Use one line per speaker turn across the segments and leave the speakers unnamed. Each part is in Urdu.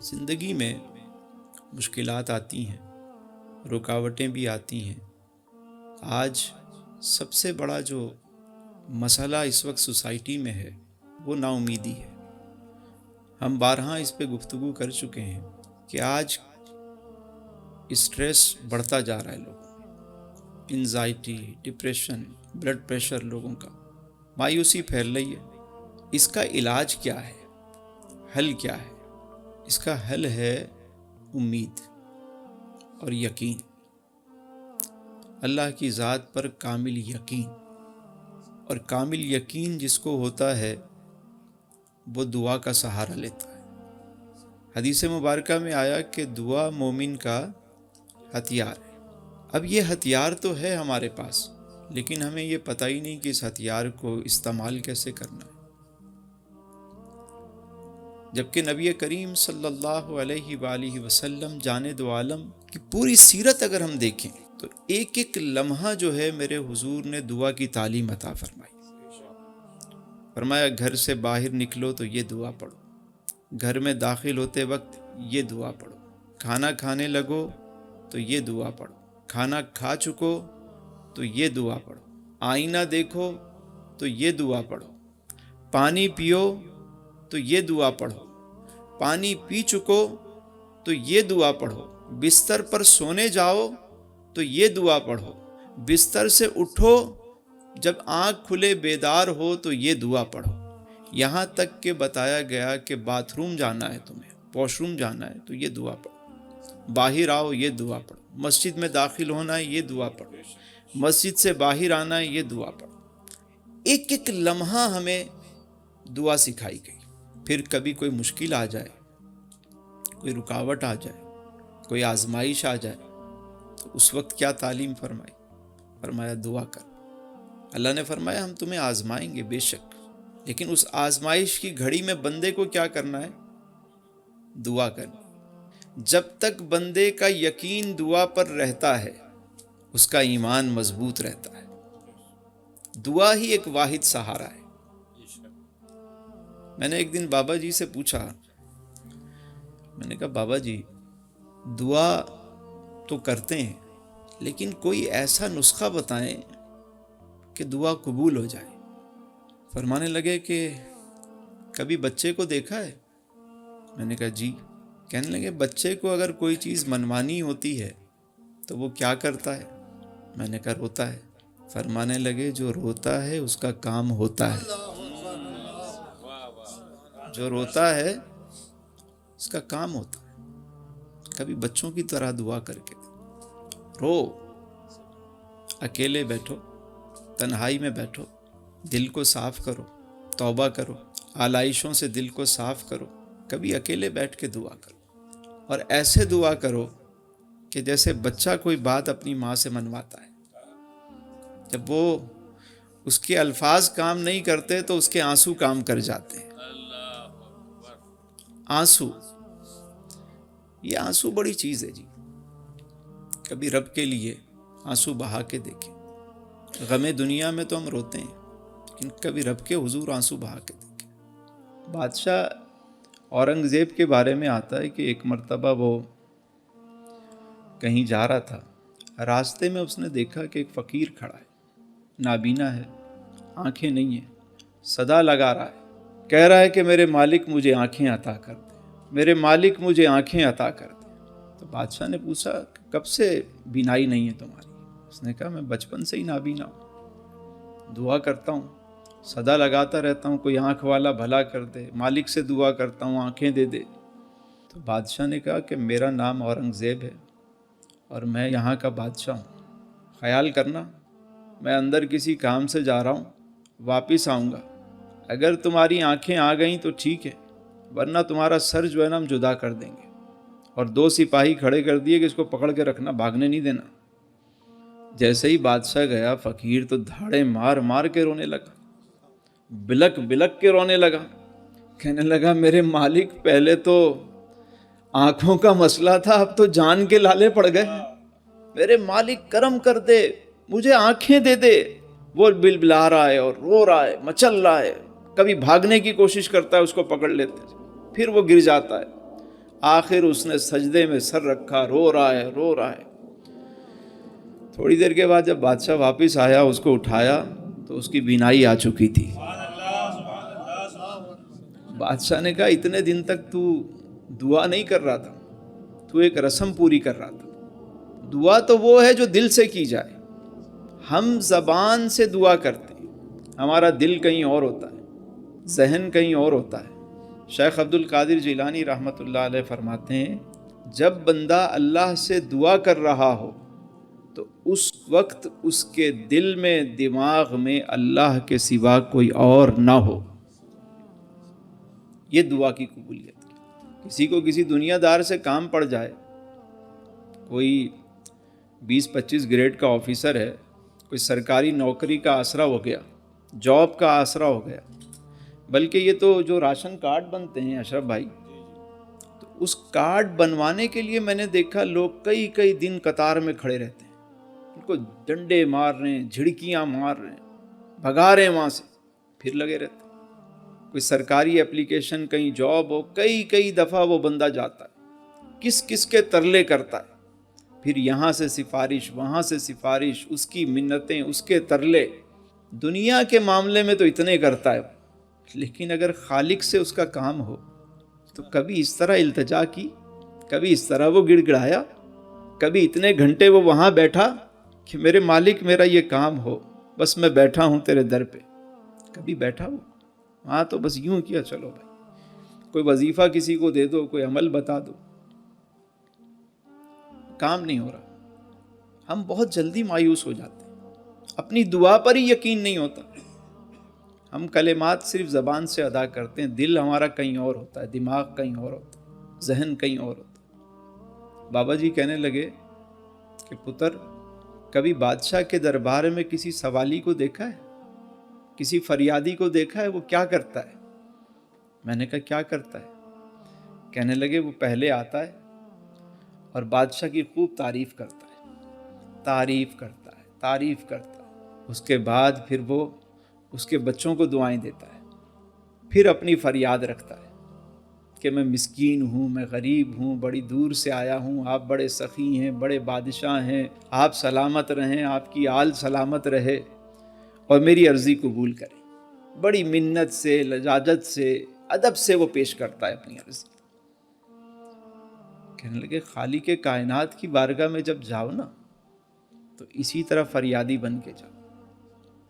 زندگی میں مشکلات آتی ہیں، رکاوٹیں بھی آتی ہیں۔ آج سب سے بڑا جو مسئلہ اس وقت سوسائٹی میں ہے وہ نا امیدی ہے۔ ہم بارہا اس پہ گفتگو کر چکے ہیں کہ آج اسٹریس بڑھتا جا رہا ہے لوگوں میں، انزائٹی، ڈپریشن، بلڈ پریشر لوگوں کا، مایوسی پھیل رہی ہے۔ اس کا علاج کیا ہے؟ حل کیا ہے؟ اس کا حل ہے امید اور یقین، اللہ کی ذات پر کامل یقین۔ اور کامل یقین جس کو ہوتا ہے وہ دعا کا سہارا لیتا ہے۔ حدیث مبارکہ میں آیا کہ دعا مومن کا ہتھیار ہے۔ اب یہ ہتھیار تو ہے ہمارے پاس، لیکن ہمیں یہ پتہ ہی نہیں کہ اس ہتھیار کو استعمال کیسے کرنا ہے۔ جبکہ نبی کریم صلی اللہ علیہ وآلہ وسلم جاند عالم کی پوری سیرت اگر ہم دیکھیں تو ایک ایک لمحہ جو ہے میرے حضور نے دعا کی تعلیم عطا فرمائی۔ فرمایا گھر سے باہر نکلو تو یہ دعا پڑھو، گھر میں داخل ہوتے وقت یہ دعا پڑھو، کھانا کھانے لگو تو یہ دعا پڑھو، کھانا کھا چکو تو یہ دعا پڑھو، آئینہ دیکھو تو یہ دعا پڑھو، پانی پیو تو یہ دعا پڑھو، پانی پی چکو تو یہ دعا پڑھو، بستر پر سونے جاؤ تو یہ دعا پڑھو، بستر سے اٹھو جب آنکھ کھلے بیدار ہو تو یہ دعا پڑھو۔ یہاں تک کہ بتایا گیا کہ باتھ روم جانا ہے تمہیں، واش روم جانا ہے تو یہ دعا پڑھو، باہر آؤ یہ دعا پڑھو، مسجد میں داخل ہونا ہے یہ دعا پڑھو، مسجد سے باہر آنا ہے یہ دعا پڑھو۔ ایک ایک لمحہ ہمیں دعا سکھائی گئی۔ پھر کبھی کوئی مشکل آ جائے، کوئی رکاوٹ آ جائے، کوئی آزمائش آ جائے تو اس وقت کیا تعلیم فرمائی؟ فرمایا دعا کر۔ اللہ نے فرمایا ہم تمہیں آزمائیں گے بے شک، لیکن اس آزمائش کی گھڑی میں بندے کو کیا کرنا ہے؟ دعا کرنی۔ جب تک بندے کا یقین دعا پر رہتا ہے اس کا ایمان مضبوط رہتا ہے۔ دعا ہی ایک واحد سہارا ہے۔ میں نے ایک دن بابا جی سے پوچھا، میں نے کہا بابا جی دعا تو کرتے ہیں لیکن کوئی ایسا نسخہ بتائیں کہ دعا قبول ہو جائے۔ فرمانے لگے کہ کبھی بچے کو دیکھا ہے؟ میں نے کہا جی۔ کہنے لگے بچے کو اگر کوئی چیز منوانی ہوتی ہے تو وہ کیا کرتا ہے؟ میں نے کہا روتا ہے۔ فرمانے لگے جو روتا ہے اس کا کام ہوتا ہے، جو روتا ہے اس کا کام ہوتا ہے۔ کبھی بچوں کی طرح دعا کر کے رو، اکیلے بیٹھو، تنہائی میں بیٹھو، دل کو صاف کرو، توبہ کرو، آلائشوں سے دل کو صاف کرو، کبھی اکیلے بیٹھ کے دعا کرو، اور ایسے دعا کرو کہ جیسے بچہ کوئی بات اپنی ماں سے منواتا ہے۔ جب وہ اس کے الفاظ کام نہیں کرتے تو اس کے آنسو کام کر جاتے ہیں۔ آنسو، یہ آنسو بڑی چیز ہے جی۔ کبھی رب کے لیے آنسو بہا کے دیکھیں۔ غم دنیا میں تو ہم روتے ہیں لیکن کبھی رب کے حضور آنسو بہا کے دیکھیں۔ بادشاہ اورنگزیب کے بارے میں آتا ہے کہ ایک مرتبہ وہ کہیں جا رہا تھا، راستے میں اس نے دیکھا کہ ایک فقیر کھڑا ہے، نابینا ہے، آنکھیں نہیں ہیں، صدا لگا رہا ہے، کہہ رہا ہے کہ میرے مالک مجھے آنکھیں عطا کر دے، میرے مالک مجھے آنکھیں عطا کر دے۔ تو بادشاہ نے پوچھا کب سے بینائی نہیں ہے تمہاری؟ اس نے کہا میں بچپن سے ہی نابینا ہوں، دعا کرتا ہوں، صدا لگاتا رہتا ہوں کوئی آنکھ والا بھلا کر دے، مالک سے دعا کرتا ہوں آنکھیں دے دے۔ تو بادشاہ نے کہا کہ میرا نام اورنگزیب ہے اور میں یہاں کا بادشاہ ہوں، خیال کرنا میں اندر کسی کام سے جا رہا ہوں، واپس آؤں گا، اگر تمہاری آنکھیں آ گئیں تو ٹھیک ہے، ورنہ تمہارا سر جو ہے نا ہم جدا کر دیں گے۔ اور 2 سپاہی کھڑے کر دیے کہ اس کو پکڑ کے رکھنا، بھاگنے نہیں دینا۔ جیسے ہی بادشاہ گیا فقیر تو دھاڑے مار مار کے رونے لگا، بلک بلک کے رونے لگا، کہنے لگا میرے مالک پہلے تو آنکھوں کا مسئلہ تھا، اب تو جان کے لالے پڑ گئے، میرے مالک کرم کر دے، مجھے آنکھیں دے دے۔ وہ بلبلا رہا ہے اور رو رہا ہے، مچل رہا ہے، کبھی بھاگنے کی کوشش کرتا ہے، اس کو پکڑ لیتے، پھر وہ گر جاتا ہے۔ آخر اس نے سجدے میں سر رکھا، رو رہا ہے رو رہا ہے۔ تھوڑی دیر کے بعد جب بادشاہ واپس آیا، اس کو اٹھایا تو اس کی بینائی آ چکی تھی۔ بادشاہ نے کہا اتنے دن تک تو دعا نہیں کر رہا تھا، تو ایک رسم پوری کر رہا تھا۔ دعا تو وہ ہے جو دل سے کی جائے، ہم زبان سے دعا کرتے ہیں، ہمارا دل کہیں اور ہوتا ہے، ذہن کہیں اور ہوتا ہے۔ شیخ عبد القادر جیلانی رحمۃ اللہ علیہ فرماتے ہیں جب بندہ اللہ سے دعا کر رہا ہو تو اس وقت اس کے دل میں دماغ میں اللہ کے سوا کوئی اور نہ ہو، یہ دعا کی قبولیت۔ کسی کو کسی دنیا دار سے کام پڑ جائے، کوئی 20-25 گریڈ کا آفیسر ہے، کوئی سرکاری نوکری کا آسرا ہو گیا، جاب کا آسرا ہو گیا، بلکہ یہ تو جو راشن کارڈ بنتے ہیں اشرف بھائی، تو اس کارڈ بنوانے کے لیے میں نے دیکھا لوگ کئی دن قطار میں کھڑے رہتے ہیں، ان کو ڈنڈے مار رہے ہیں، جھڑکیاں مار رہے ہیں، بھگا رہے ہیں وہاں سے، پھر لگے رہتے ہیں۔ کوئی سرکاری اپلیکیشن کہیں جاب ہو، کئی دفعہ وہ بندہ جاتا ہے، کس کے ترلے کرتا ہے، پھر یہاں سے سفارش، وہاں سے سفارش، اس کی منتیں، اس کے ترلے۔ دنیا کے معاملے میں تو اتنے کرتا ہے، لیکن اگر خالق سے اس کا کام ہو تو کبھی اس طرح التجا کی، کبھی اس طرح وہ گڑ گڑایا، کبھی اتنے گھنٹے وہ وہاں بیٹھا کہ میرے مالک میرا یہ کام ہو، بس میں بیٹھا ہوں تیرے در پہ، کبھی بیٹھا ہو ہاں تو بس یوں کیا چلو بھائی، کوئی وظیفہ کسی کو دے دو، کوئی عمل بتا دو، کام نہیں ہو رہا۔ ہم بہت جلدی مایوس ہو جاتے ہیں، اپنی دعا پر ہی یقین نہیں ہوتا، ہم کلمات صرف زبان سے ادا کرتے ہیں، دل ہمارا کہیں اور ہوتا ہے، دماغ کہیں اور ہوتا ہے، ذہن کہیں اور ہوتا ہے۔ بابا جی کہنے لگے کہ پتر کبھی بادشاہ کے دربار میں کسی سوالی کو دیکھا ہے، کسی فریادی کو دیکھا ہے، وہ کیا کرتا ہے؟ میں نے کہا کیا کرتا ہے؟ کہنے لگے وہ پہلے آتا ہے اور بادشاہ کی خوب تعریف کرتا ہے، تعریف کرتا ہے، تعریف کرتا ہے، اس کے بعد پھر وہ اس کے بچوں کو دعائیں دیتا ہے، پھر اپنی فریاد رکھتا ہے کہ میں مسکین ہوں، میں غریب ہوں، بڑی دور سے آیا ہوں، آپ بڑے سخی ہیں، بڑے بادشاہ ہیں، آپ سلامت رہیں، آپ کی آل سلامت رہے اور میری عرضی قبول کریں۔ بڑی منت سے، لجاجت سے، ادب سے وہ پیش کرتا ہے اپنی عرضی۔ کہنے لگے خالق کائنات کی بارگاہ میں جب جاؤ نا تو اسی طرح فریادی بن کے جاؤ،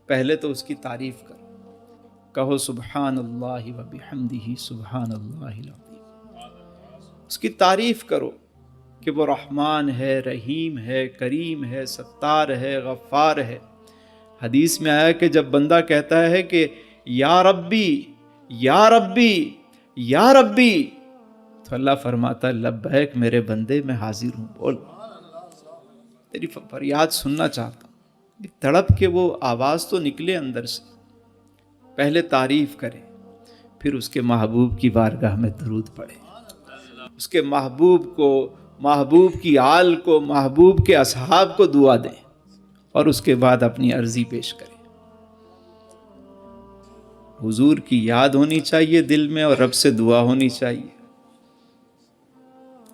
پہلے تو اس کی تعریف کرو، کہو سبحان اللہ و بحمدہ سبحان اللہ العظیم، اس کی تعریف کرو کہ وہ رحمان ہے، رحیم ہے، کریم ہے، ستار ہے، غفار ہے۔ حدیث میں آیا کہ جب بندہ کہتا ہے کہ یا ربی یا ربی یا ربی، تو اللہ فرماتا ہے لبیک میرے بندے، میں حاضر ہوں، بول، تیری فریاد سننا چاہتا ہوں۔ تڑپ کے وہ آواز تو نکلے اندر سے، پہلے تعریف کرے، پھر اس کے محبوب کی بارگاہ میں درود پڑھے، اس کے محبوب کو، محبوب کی آل کو، محبوب کے اصحاب کو دعا دے، اور اس کے بعد اپنی عرضی پیش کرے۔ حضور کی یاد ہونی چاہیے دل میں، اور رب سے دعا ہونی چاہیے،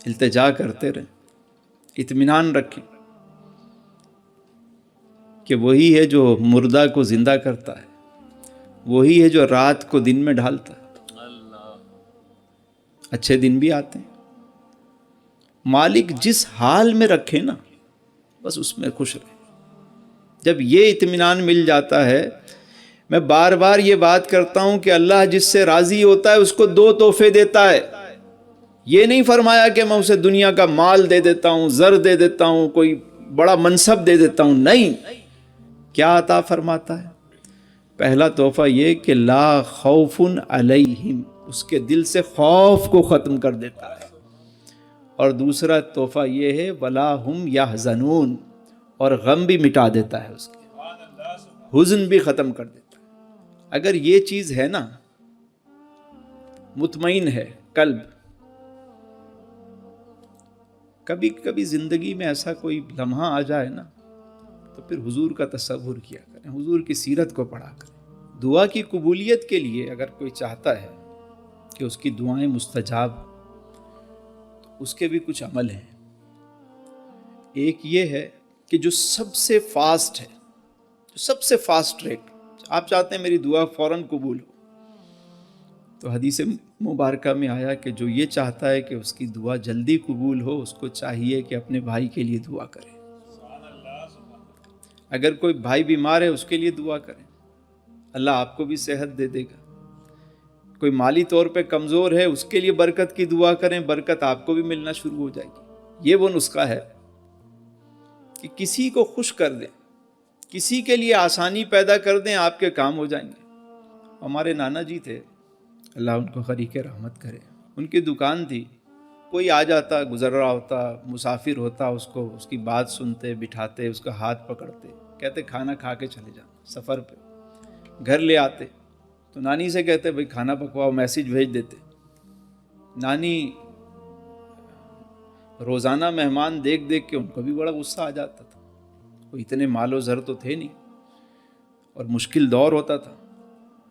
التجا کرتے رہیں، اطمینان رکھیں کہ وہی ہے جو مردہ کو زندہ کرتا ہے، وہی ہے جو رات کو دن میں ڈھالتا ہے۔ اچھے دن بھی آتے ہیں، مالک جس حال میں رکھے نا بس اس میں خوش رہے۔ جب یہ اطمینان مل جاتا ہے، میں بار بار یہ بات کرتا ہوں کہ اللہ جس سے راضی ہوتا ہے اس کو دو تحفے دیتا ہے۔ یہ نہیں فرمایا کہ میں اسے دنیا کا مال دے دیتا ہوں، زر دے دیتا ہوں، کوئی بڑا منصب دے دیتا ہوں، نہیں، کیا عطا فرماتا ہے؟ پہلا تحفہ یہ کہ لا خوف علیہم، اس کے دل سے خوف کو ختم کر دیتا ہے، اور دوسرا تحفہ یہ ہے ولا ہم یحزنون، اور غم بھی مٹا دیتا ہے، اس کے حزن بھی ختم کر دیتا ہے۔ اگر یہ چیز ہے نا، مطمئن ہے قلب۔ کبھی کبھی زندگی میں ایسا کوئی لمحہ آ جائے نا تو پھر حضور کا تصور کیا کریں، حضور کی سیرت کو پڑھا کریں۔ دعا کی قبولیت کے لیے اگر کوئی چاہتا ہے کہ اس کی دعائیں مستجاب، اس کے بھی کچھ عمل ہیں. ایک یہ ہے کہ جو سب سے فاسٹ ہے، جو سب سے فاسٹ ٹریک، آپ چاہتے ہیں میری دعا فوراً قبول ہو، تو حدیث مبارکہ میں آیا کہ جو یہ چاہتا ہے کہ اس کی دعا جلدی قبول ہو، اس کو چاہیے کہ اپنے بھائی کے لیے دعا کرے. اگر کوئی بھائی بیمار ہے اس کے لیے دعا کریں، اللہ آپ کو بھی صحت دے دے گا. کوئی مالی طور پہ کمزور ہے اس کے لیے برکت کی دعا کریں، برکت آپ کو بھی ملنا شروع ہو جائے گی. یہ وہ نسخہ ہے کہ کسی کو خوش کر دیں، کسی کے لیے آسانی پیدا کر دیں، آپ کے کام ہو جائیں گے. ہمارے نانا جی تھے، اللہ ان کو خریق رحمت کرے. ان کی دکان تھی، کوئی آ جاتا، گزر رہا ہوتا، مسافر ہوتا، اس کو اس کی بات سنتے، بٹھاتے، اس کا ہاتھ پکڑتے، کہتے کھانا کھا کے چلے جانا. سفر پہ گھر لے آتے تو نانی سے کہتے بھائی کھانا پکواؤ، میسیج بھیج دیتے. نانی روزانہ مہمان دیکھ دیکھ کے ان کو بھی بڑا غصہ آ جاتا تھا. وہ اتنے مال و زر تو تھے نہیں اور مشکل دور ہوتا تھا.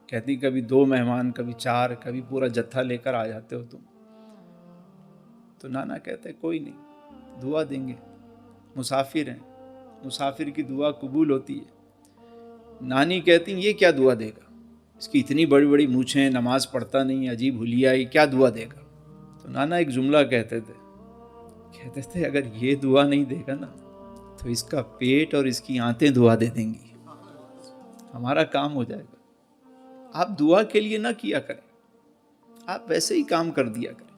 کہتی کبھی 2 مہمان، کبھی 4، کبھی پورا جتھا لے کر آ جاتے ہو تم. تو نانا کہتے کوئی نہیں، دعا دیں گے، مسافر ہیں، مسافر کی دعا قبول ہوتی ہے. نانی کہتی یہ کیا دعا دے گا، اس کی اتنی بڑی بڑی مونچھیں، نماز پڑھتا نہیں، عجیب حلیائی، کیا دعا دے گا. تو نانا ایک جملہ کہتے تھے اگر یہ دعا نہیں دے گا نا تو اس کا پیٹ اور اس کی آنتیں دعا دے دیں گی، ہمارا کام ہو جائے گا. آپ دعا کے لیے نہ کیا کریں، آپ ویسے ہی کام کر دیا کریں.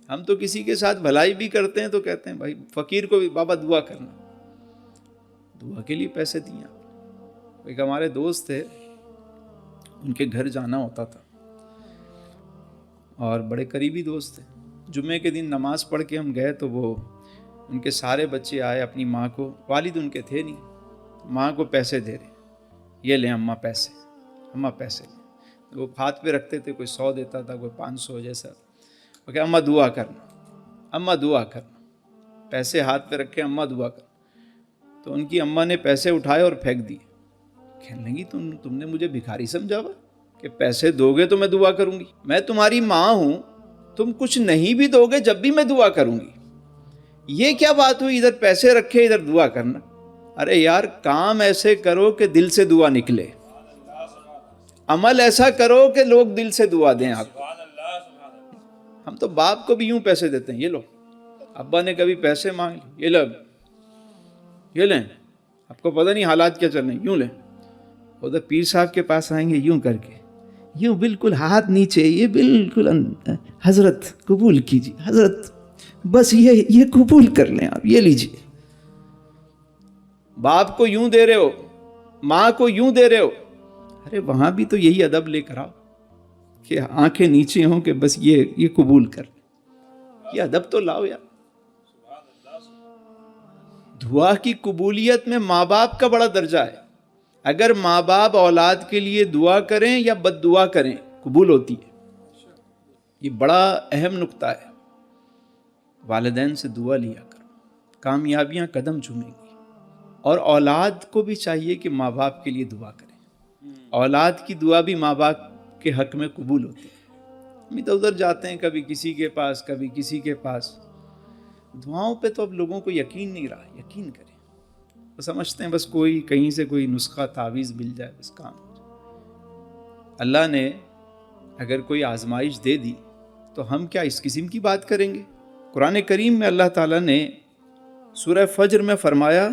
ہم تو کسی کے ساتھ بھلائی بھی کرتے ہیں تو کہتے ہیں بھائی فقیر کو بھی بابا دعا کرنا، دعا کے لیے پیسے دیے. ایک ہمارے دوست تھے، ان کے گھر جانا ہوتا تھا اور بڑے قریبی دوست تھے. جمعے کے دن نماز پڑھ کے ہم گئے تو وہ ان کے سارے بچے آئے، اپنی ماں کو، والد ان کے تھے نہیں، ماں کو پیسے دے رہے، یہ لیں اماں پیسے، اماں پیسے لیں. وہ ہاتھ پہ رکھتے تھے، کوئی 100 دیتا تھا، کوئی 500 جیسا. وہ کہ اماں دعا کرنا، اماں دعا کرنا. پیسے ہاتھ پہ رکھے، اماں دعا کرنا. تو ان کی اماں نے پیسے اٹھائے اور پھینک دیے. کہنے لگی تم نے مجھے بھکاری سمجھا ہوا کہ پیسے دو گے تو میں دعا کروں گی؟ میں تمہاری ماں ہوں، تم کچھ نہیں بھی دو گے جب بھی میں دعا کروں گی. یہ کیا بات ہوئی، ادھر پیسے رکھے ادھر دعا کرنا؟ ارے یار کام ایسے کرو کہ دل سے دعا نکلے، عمل ایسا کرو کہ لوگ دل سے دعا دیں آپ کو. ہم تو باپ کو بھی یوں پیسے دیتے ہیں، یہ لو. ابا نے کبھی پیسے مانگ لی، یہ لیں، آپ کو پتہ نہیں حالات کیا چل رہے ہیں، یوں لیں. ادھر پیر صاحب کے پاس آئیں گے یوں کر کے، یوں بالکل ہاتھ نیچے، یہ بالکل حضرت قبول کیجیے، حضرت بس یہ قبول کر لیں، آپ یہ لیجیے. باپ کو یوں دے رہے ہو، ماں کو یوں دے رہے ہو. ارے وہاں بھی تو یہی ادب لے کر آؤ کہ آنکھیں نیچے ہوں کہ بس یہ قبول کر لیں. یہ ادب تو لاؤ یار. دعا کی قبولیت میں ماں باپ کا بڑا درجہ ہے. اگر ماں باپ اولاد کے لیے دعا کریں یا بد دعا کریں قبول ہوتی ہے. یہ بڑا اہم نقطہ ہے. والدین سے دعا لیا کرو، کامیابیاں قدم چومیں گی. اور اولاد کو بھی چاہیے کہ ماں باپ کے لیے دعا کریں. اولاد کی دعا بھی ماں باپ کے حق میں قبول ہوتی ہے. ہم ادھر ادھر جاتے ہیں، کبھی کسی کے پاس، کبھی کسی کے پاس. دعاؤں پہ تو اب لوگوں کو یقین نہیں رہا. یقین کریں، وہ سمجھتے ہیں بس کوئی کہیں سے کوئی نسخہ تعویذ مل جائے بس کام ہو جائے. اللہ نے اگر کوئی آزمائش دے دی تو ہم کیا اس قسم کی بات کریں گے؟ قرآن کریم میں اللہ تعالیٰ نے سورہ فجر میں فرمایا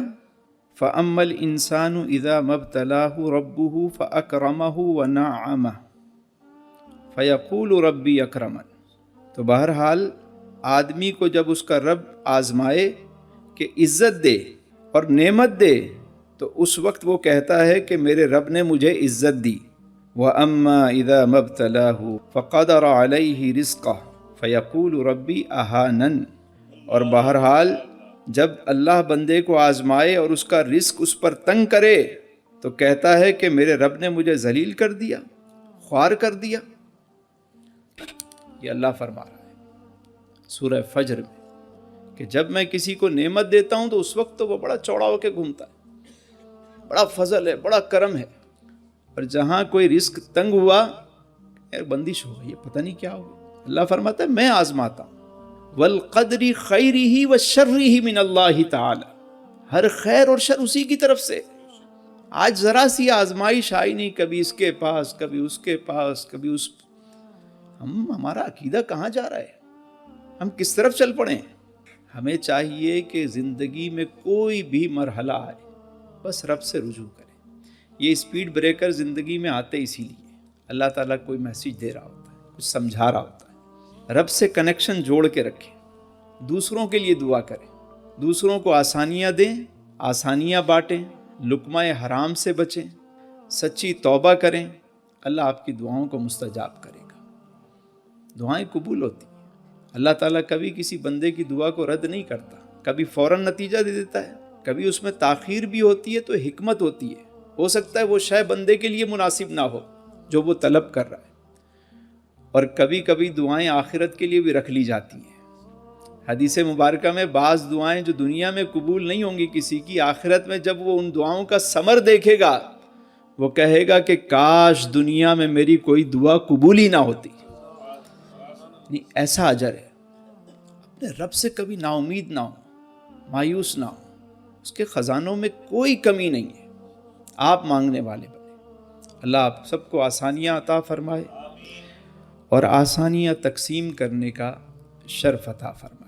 فَأَمَّا الْإِنسَانُ إِذَا مَبْتَلَاهُ رَبُّهُ فَأَكْرَمَهُ وَنَعَّمَهُ فَيَقُولُ رَبِّي أَكْرَمَنِ. تو بہرحال آدمی کو جب اس کا رب آزمائے کہ عزت دے اور نعمت دے تو اس وقت وہ کہتا ہے کہ میرے رب نے مجھے عزت دی. وَأَمَّا إِذَا مَبْتَلَاهُ فَقَدَرَ عَلَيْهِ رِزْقَهُ فَيَقُولُ رَبِّي أَهَانَنِ. اور بہرحال جب اللہ بندے کو آزمائے اور اس کا رزق اس پر تنگ کرے تو کہتا ہے کہ میرے رب نے مجھے ذلیل کر دیا، خوار کر دیا. یہ اللہ فرما رہا ہے سورہ فجر میں کہ جب میں کسی کو نعمت دیتا ہوں تو اس وقت تو وہ بڑا چوڑا ہو کے گھومتا ہے، بڑا فضل ہے، بڑا کرم ہے. اور جہاں کوئی رزق تنگ ہوا، بندش ہو گئی، یہ پتہ نہیں کیا ہوا، اللہ فرماتا ہے میں آزماتا ہوں. والقدر خیرہ وشرہ من اللہ تعالی، ہر خیر اور شر اسی کی طرف سے۔ آج ذرا سی آزمائش آئی نہیں، کبھی اس کے پاس، کبھی اس کے پاس، کبھی اس، ہمارا عقیدہ کہاں جا رہا ہے؟ ہم کس طرف چل پڑے ہیں؟ ہمیں چاہیے کہ زندگی میں کوئی بھی مرحلہ آئے بس رب سے رجوع کریں۔ یہ اسپیڈ بریکر زندگی میں آتے اسی لیے، اللہ تعالیٰ کوئی میسیج دے رہا ہوتا ہے، کچھ سمجھا رہا ہوتا ہے۔ رب سے کنیکشن جوڑ کے رکھیں، دوسروں کے لیے دعا کریں، دوسروں کو آسانیاں دیں، آسانیاں بانٹیں، لقمہ حرام سے بچیں، سچی توبہ کریں، اللہ آپ کی دعاؤں کو مستجاب کرے گا۔ دعائیں قبول ہوتی ہیں، اللہ تعالیٰ کبھی کسی بندے کی دعا کو رد نہیں کرتا، کبھی فوراً نتیجہ دے دیتا ہے، کبھی اس میں تاخیر بھی ہوتی ہے تو حکمت ہوتی ہے، ہو سکتا ہے وہ شے بندے کے لیے مناسب نہ ہو جو وہ طلب کر رہا ہے، اور کبھی کبھی دعائیں آخرت کے لیے بھی رکھ لی جاتی ہیں۔ حدیث مبارکہ میں بعض دعائیں جو دنیا میں قبول نہیں ہوں گی کسی کی، آخرت میں جب وہ ان دعاؤں کا ثمر دیکھے گا وہ کہے گا کہ کاش دنیا میں میری کوئی دعا قبول ہی نہ ہوتی۔ نہیں، ایسا اجر ہے۔ اپنے رب سے کبھی نا امید نہ ہو، مایوس نہ ہو، اس کے خزانوں میں کوئی کمی نہیں ہے، آپ مانگنے والے بنے۔ اللہ آپ سب کو آسانیاں عطا فرمائے اور آسانیاں تقسیم کرنے کا شرف عطا فرمائے۔